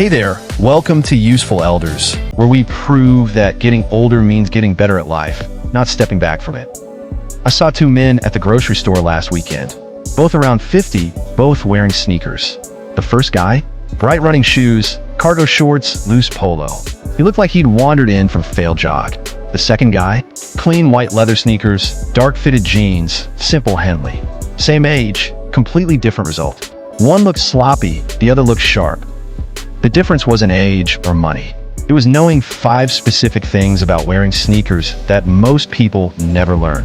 Hey there, welcome to Useful Elders, where we prove that getting older means getting better at life, not stepping back from it. I saw two men at the grocery store last weekend, both around 50, both wearing sneakers. The first guy, bright running shoes, cargo shorts, loose polo. He looked like he'd wandered in from a failed jog. The second guy, clean white leather sneakers, dark fitted jeans, simple Henley. Same age, completely different result. One looked sloppy, the other looked sharp. The difference wasn't age or money. It was knowing 5 specific things about wearing sneakers that most people never learn.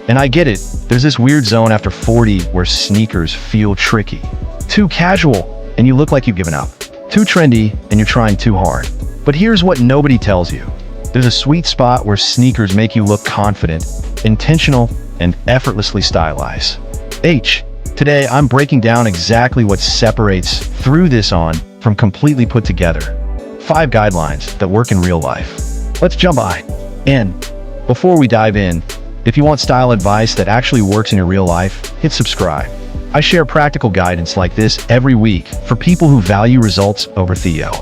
And I get it, there's this weird zone after 40 where sneakers feel tricky. Too casual, and you look like you've given up. Too trendy, and you're trying too hard. But here's what nobody tells you. There's a sweet spot where sneakers make you look confident, intentional, and effortlessly stylized. Today, I'm breaking down exactly what separates through this on from completely put together. 5 guidelines that work in real life. Let's jump in. Before we dive in, if you want style advice that actually works in your real life, hit subscribe. I share practical guidance like this every week for people who value results over Theo.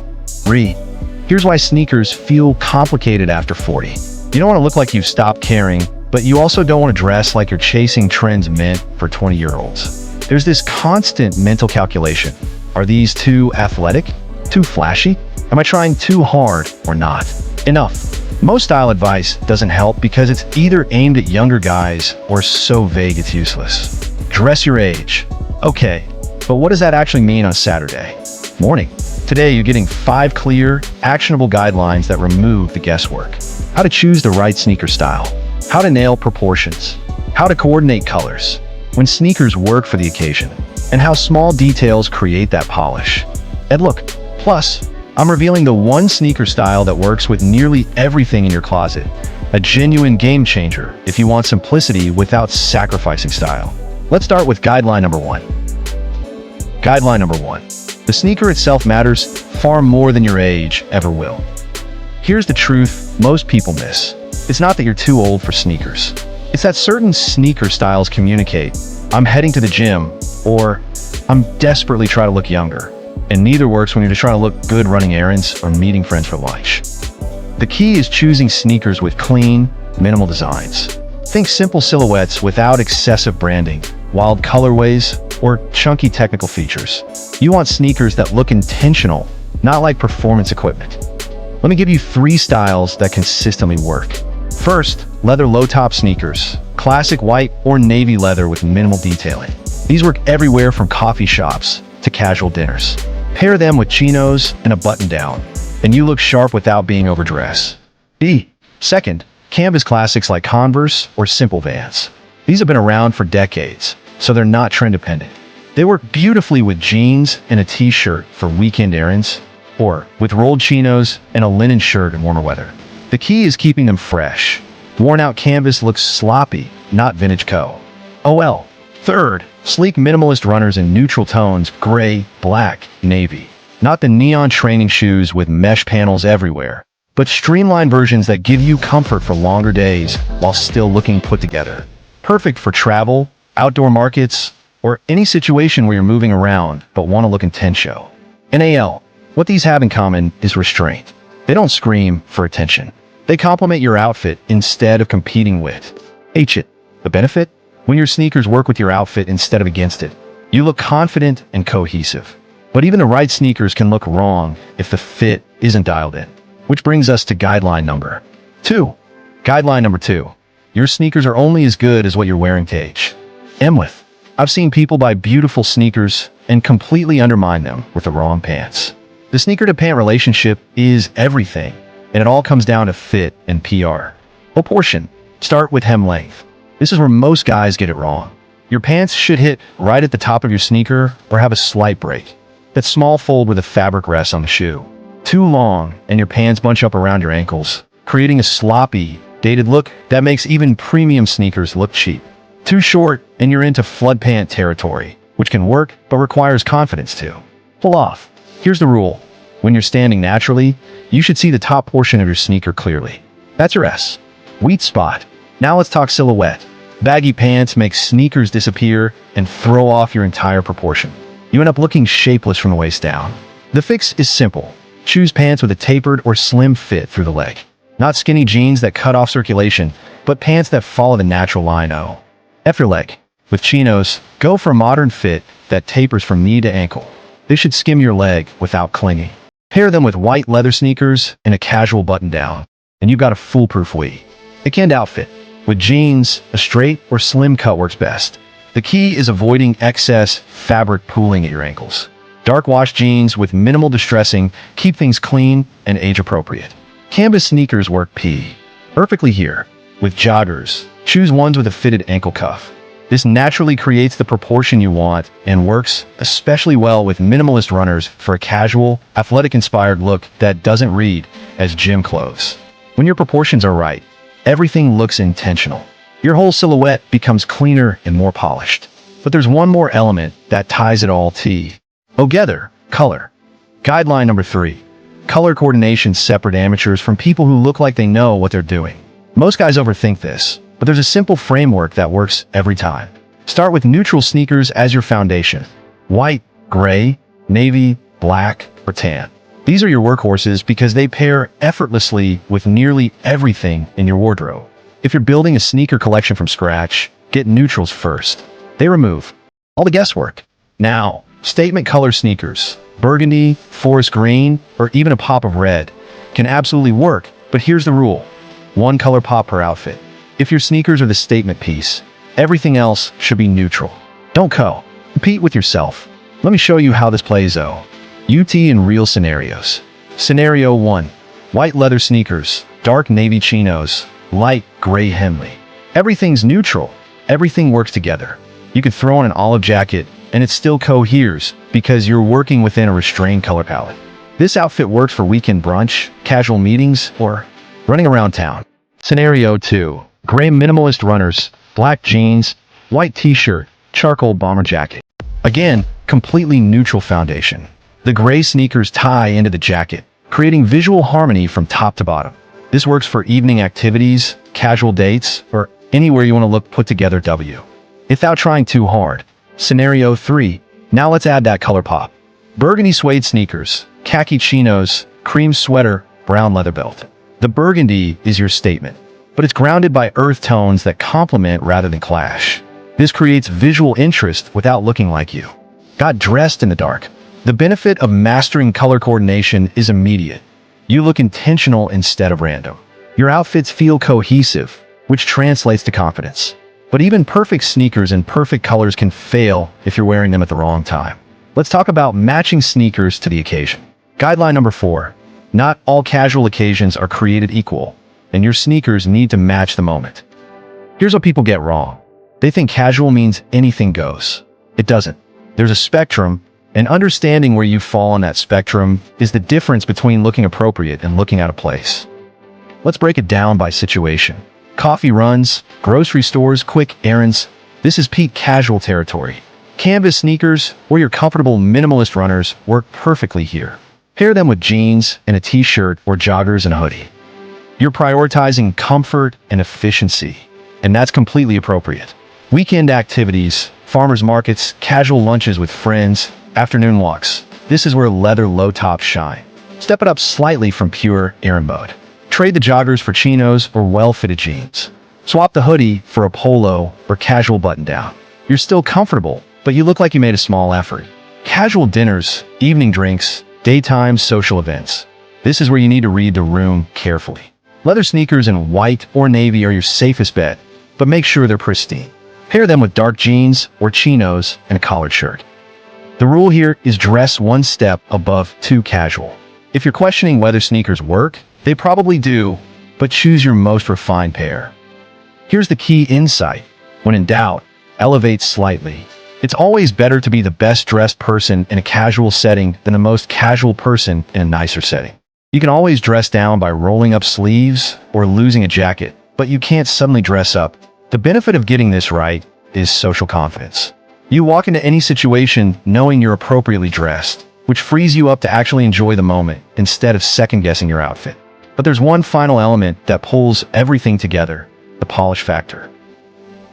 Here's why sneakers feel complicated after 40. You don't want to look like you've stopped caring, but you also don't want to dress like you're chasing trends meant for 20-year-olds. There's this constant mental calculation. Are these too athletic? Too flashy? Am I trying too hard or not? Enough. Most style advice doesn't help because it's either aimed at younger guys or so vague it's useless. Dress your age. Okay, but what does that actually mean on Saturday morning? Today, you're getting 5 clear, actionable guidelines that remove the guesswork. How to choose the right sneaker style. How to nail proportions. How to coordinate colors when sneakers work for the occasion. And how small details create that polish. And look, plus, I'm revealing the one sneaker style that works with nearly everything in your closet. A genuine game changer if you want simplicity without sacrificing style. Let's start with guideline number 1. Guideline number 1. The sneaker itself matters far more than your age ever will. Here's the truth most people miss. It's not that you're too old for sneakers. It's that certain sneaker styles communicate, I'm heading to the gym, or I'm desperately trying to look younger. And neither works when you're just trying to look good running errands or meeting friends for lunch. The key is choosing sneakers with clean, minimal designs. Think simple silhouettes without excessive branding, wild colorways, or chunky technical features. You want sneakers that look intentional, not like performance equipment. Let me give you 3 styles that consistently work. First, leather low-top sneakers. Classic white or navy leather with minimal detailing. These work everywhere from coffee shops to casual dinners. Pair them with chinos and a button-down, and you look sharp without being overdressed. Second, canvas classics like Converse or simple Vans. These have been around for decades, so they're not trend-dependent. They work beautifully with jeans and a t-shirt for weekend errands, or with rolled chinos and a linen shirt in warmer weather. The key is keeping them fresh. Worn-out canvas looks sloppy, not vintage co. Third, sleek minimalist runners in neutral tones, gray, black, navy. Not the neon training shoes with mesh panels everywhere, but streamlined versions that give you comfort for longer days while still looking put together. Perfect for travel, outdoor markets, or any situation where you're moving around but want to look intentional. What these have in common is restraint. They don't scream for attention. They complement your outfit instead of competing with. The benefit? When your sneakers work with your outfit instead of against it, you look confident and cohesive. But even the right sneakers can look wrong if the fit isn't dialed in. Which brings us to guideline number 2. Guideline number 2. Your sneakers are only as good as what you're wearing to age. I've seen people buy beautiful sneakers and completely undermine them with the wrong pants. The sneaker-to-pant relationship is everything, and it all comes down to fit and PR. Proportion. Start with hem length. This is where most guys get it wrong. Your pants should hit right at the top of your sneaker or have a slight break. That small fold where the fabric rests on the shoe. Too long, and your pants bunch up around your ankles, creating a sloppy, dated look that makes even premium sneakers look cheap. Too short, and you're into flood pant territory, which can work but requires confidence to pull off. Here's the rule. When you're standing naturally, you should see the top portion of your sneaker clearly. That's your sweet spot. Now let's talk silhouette. Baggy pants make sneakers disappear and throw off your entire proportion. You end up looking shapeless from the waist down. The fix is simple. Choose pants with a tapered or slim fit through the leg. Not skinny jeans that cut off circulation, but pants that follow the natural line O. F your leg. With chinos, go for a modern fit that tapers from knee to ankle. They should skim your leg without clinging. Pair them with white leather sneakers and a casual button-down, and you've got a foolproof weekend outfit. With jeans, a straight or slim cut works best. The key is avoiding excess fabric pooling at your ankles. Dark wash jeans with minimal distressing keep things clean and age-appropriate. Canvas sneakers work perfectly here. With joggers, choose ones with a fitted ankle cuff. This naturally creates the proportion you want and works especially well with minimalist runners for a casual, athletic-inspired look that doesn't read as gym clothes. When your proportions are right, everything looks intentional. Your whole silhouette becomes cleaner and more polished. But there's one more element that ties it all together: color. Guideline number 3. Color coordination separates amateurs from people who look like they know what they're doing. Most guys overthink this, but there's a simple framework that works every time. Start with neutral sneakers as your foundation. White, gray, navy, black, or tan. These are your workhorses because they pair effortlessly with nearly everything in your wardrobe. If you're building a sneaker collection from scratch, get neutrals first. They remove all the guesswork. Now, statement color sneakers, burgundy, forest green, or even a pop of red, can absolutely work, but here's the rule. One color pop per outfit. If your sneakers are the statement piece, everything else should be neutral. Don't compete with yourself. Let me show you how this plays out in real scenarios. Scenario 1. White leather sneakers, dark navy chinos, light gray Henley. Everything's neutral. Everything works together. You could throw on an olive jacket and it still coheres because you're working within a restrained color palette. This outfit works for weekend brunch, casual meetings, or running around town. Scenario 2. Gray minimalist runners, black jeans, white t-shirt, charcoal bomber jacket. Again, completely neutral foundation. The gray sneakers tie into the jacket, creating visual harmony from top to bottom. This works for evening activities, casual dates, or anywhere you want to look put together without trying too hard. Scenario 3. Now let's add that color pop. Burgundy suede sneakers, khaki chinos, cream sweater, brown leather belt. The burgundy is your statement, but it's grounded by earth tones that complement rather than clash. This creates visual interest without looking like you got dressed in the dark. The benefit of mastering color coordination is immediate. You look intentional instead of random. Your outfits feel cohesive, which translates to confidence. But even perfect sneakers in perfect colors can fail if you're wearing them at the wrong time. Let's talk about matching sneakers to the occasion. Guideline number 4. Not all casual occasions are created equal, and your sneakers need to match the moment. Here's what people get wrong. They think casual means anything goes. It doesn't. There's a spectrum, and understanding where you fall on that spectrum is the difference between looking appropriate and looking out of place. Let's break it down by situation. Coffee runs, grocery stores, quick errands. This is peak casual territory. Canvas sneakers or your comfortable minimalist runners work perfectly here. Pair them with jeans and a t-shirt or joggers and a hoodie. You're prioritizing comfort and efficiency, and that's completely appropriate. Weekend activities, farmers markets, casual lunches with friends, afternoon walks. This is where leather low tops shine. Step it up slightly from pure errand mode. Trade the joggers for chinos or well-fitted jeans. Swap the hoodie for a polo or casual button-down. You're still comfortable, but you look like you made a small effort. Casual dinners, evening drinks, daytime social events. This is where you need to read the room carefully. Leather sneakers in white or navy are your safest bet, but make sure they're pristine. Pair them with dark jeans or chinos and a collared shirt. The rule here is dress one step above too casual. If you're questioning whether sneakers work, they probably do, but choose your most refined pair. Here's the key insight. When in doubt, elevate slightly. It's always better to be the best dressed person in a casual setting than the most casual person in a nicer setting. You can always dress down by rolling up sleeves or losing a jacket, but you can't suddenly dress up. The benefit of getting this right is social confidence. You walk into any situation knowing you're appropriately dressed, which frees you up to actually enjoy the moment instead of second-guessing your outfit. But there's one final element that pulls everything together: the polish factor.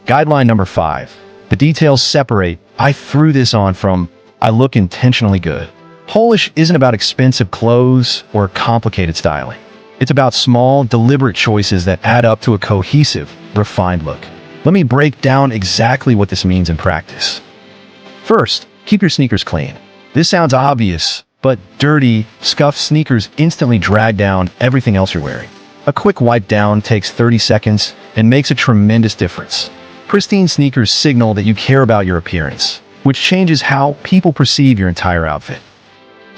Guideline number 5. The details separate "I threw this on" from "I look intentionally good." Polish isn't about expensive clothes or complicated styling. It's about small, deliberate choices that add up to a cohesive, refined look. Let me break down exactly what this means in practice. First, keep your sneakers clean. This sounds obvious, but dirty, scuffed sneakers instantly drag down everything else you're wearing. A quick wipe down takes 30 seconds and makes a tremendous difference. Pristine sneakers signal that you care about your appearance, which changes how people perceive your entire outfit.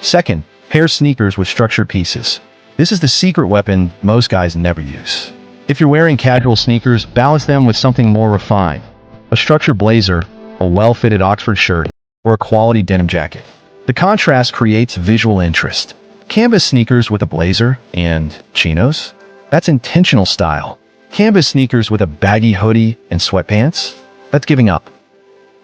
Second, pair sneakers with structured pieces. This is the secret weapon most guys never use. If you're wearing casual sneakers, balance them with something more refined. A structured blazer, a well-fitted Oxford shirt, or a quality denim jacket. The contrast creates visual interest. Canvas sneakers with a blazer and chinos? That's intentional style. Canvas sneakers with a baggy hoodie and sweatpants? That's giving up.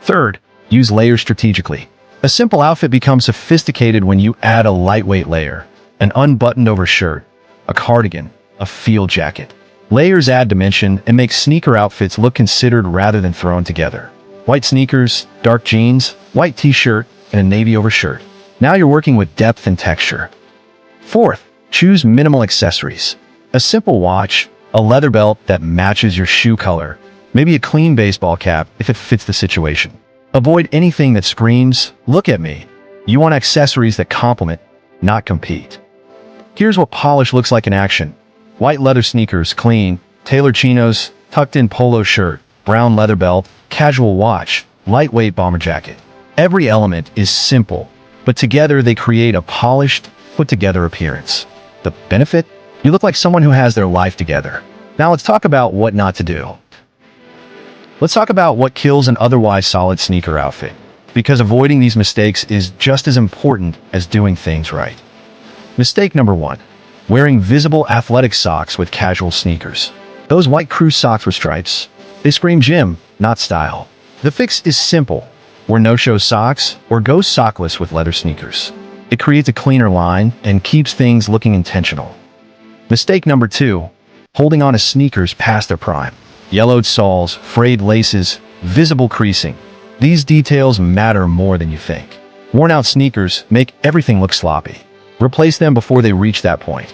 Third, use layers strategically. A simple outfit becomes sophisticated when you add a lightweight layer, an unbuttoned over shirt, a cardigan, a field jacket. Layers add dimension and make sneaker outfits look considered rather than thrown together. White sneakers, dark jeans, white t-shirt, and a navy over shirt. Now you're working with depth and texture. Fourth, choose minimal accessories. A simple watch, a leather belt that matches your shoe color, maybe a clean baseball cap if it fits the situation. Avoid anything that screams, "Look at me." You want accessories that complement, not compete. Here's what polish looks like in action. White leather sneakers, clean, tailored chinos, tucked-in polo shirt, brown leather belt, casual watch, lightweight bomber jacket. Every element is simple, but together they create a polished, put-together appearance. The benefit? You look like someone who has their life together. Now let's talk about what not to do. Let's talk about what kills an otherwise solid sneaker outfit, because avoiding these mistakes is just as important as doing things right. Mistake number 1. Wearing visible athletic socks with casual sneakers. Those white crew socks with stripes, they scream gym, not style. The fix is simple. Wear no-show socks or go sockless with leather sneakers. It creates a cleaner line and keeps things looking intentional. Mistake number 2. Holding on to sneakers past their prime. Yellowed soles, frayed laces, visible creasing. These details matter more than you think. Worn-out sneakers make everything look sloppy. Replace them before they reach that point.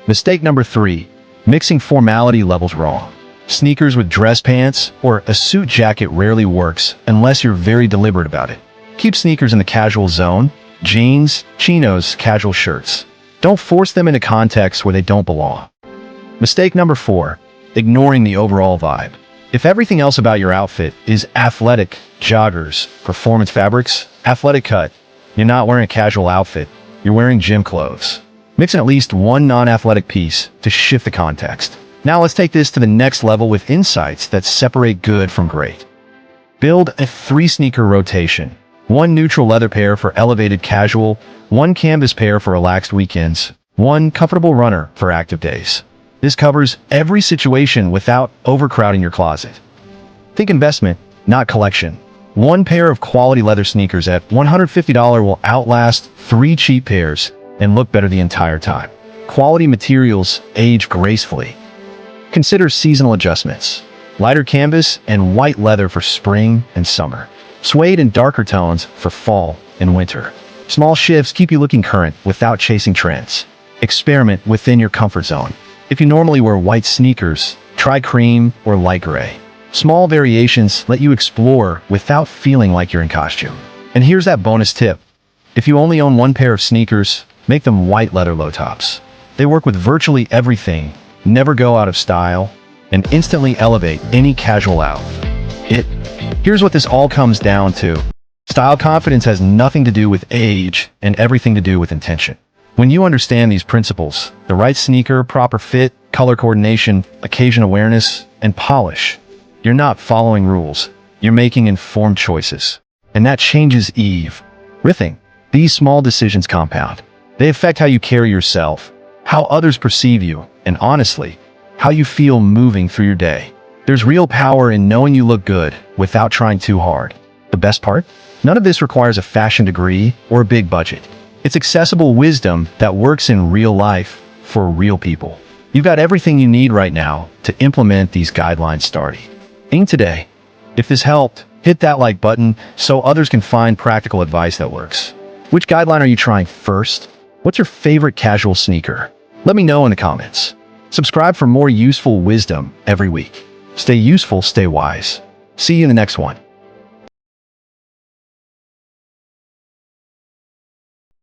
Mistake number 3. Mixing formality levels wrong. Sneakers with dress pants or a suit jacket rarely works unless you're very deliberate about it. Keep sneakers in the casual zone. Jeans, chinos, casual shirts. Don't force them into contexts where they don't belong. Mistake number 4. Ignoring the overall vibe. If everything else about your outfit is athletic, joggers, performance fabrics, athletic cut, you're not wearing a casual outfit, you're wearing gym clothes. Mix in at least one non-athletic piece to shift the context. Now let's take this to the next level with insights that separate good from great. Build a 3-sneaker rotation. 1 neutral leather pair for elevated casual, 1 canvas pair for relaxed weekends, 1 comfortable runner for active days. This covers every situation without overcrowding your closet. Think investment, not collection. 1 pair of quality leather sneakers at $150 will outlast 3 cheap pairs and look better the entire time. Quality materials age gracefully. Consider seasonal adjustments. Lighter canvas and white leather for spring and summer. Suede and darker tones for fall and winter. Small shifts keep you looking current without chasing trends. Experiment within your comfort zone. If you normally wear white sneakers, try cream or light gray. Small variations let you explore without feeling like you're in costume. And here's that bonus tip. If you only own 1 pair of sneakers, make them white leather low tops. They work with virtually everything, never go out of style, and instantly elevate any casual outfit. Here's what this all comes down to. Style confidence has nothing to do with age and everything to do with intention. When you understand these principles, the right sneaker, proper fit, color coordination, occasion awareness, and polish, you're not following rules. You're making informed choices. And that changes everything. These small decisions compound. They affect how you carry yourself, how others perceive you, and honestly, how you feel moving through your day. There's real power in knowing you look good without trying too hard. The best part? None of this requires a fashion degree or a big budget. It's accessible wisdom that works in real life for real people. You've got everything you need right now to implement these guidelines starting today. If this helped, hit that like button so others can find practical advice that works. Which guideline are you trying first? What's your favorite casual sneaker? Let me know in the comments. Subscribe for more useful wisdom every week. Stay useful, stay wise. See you in the next one.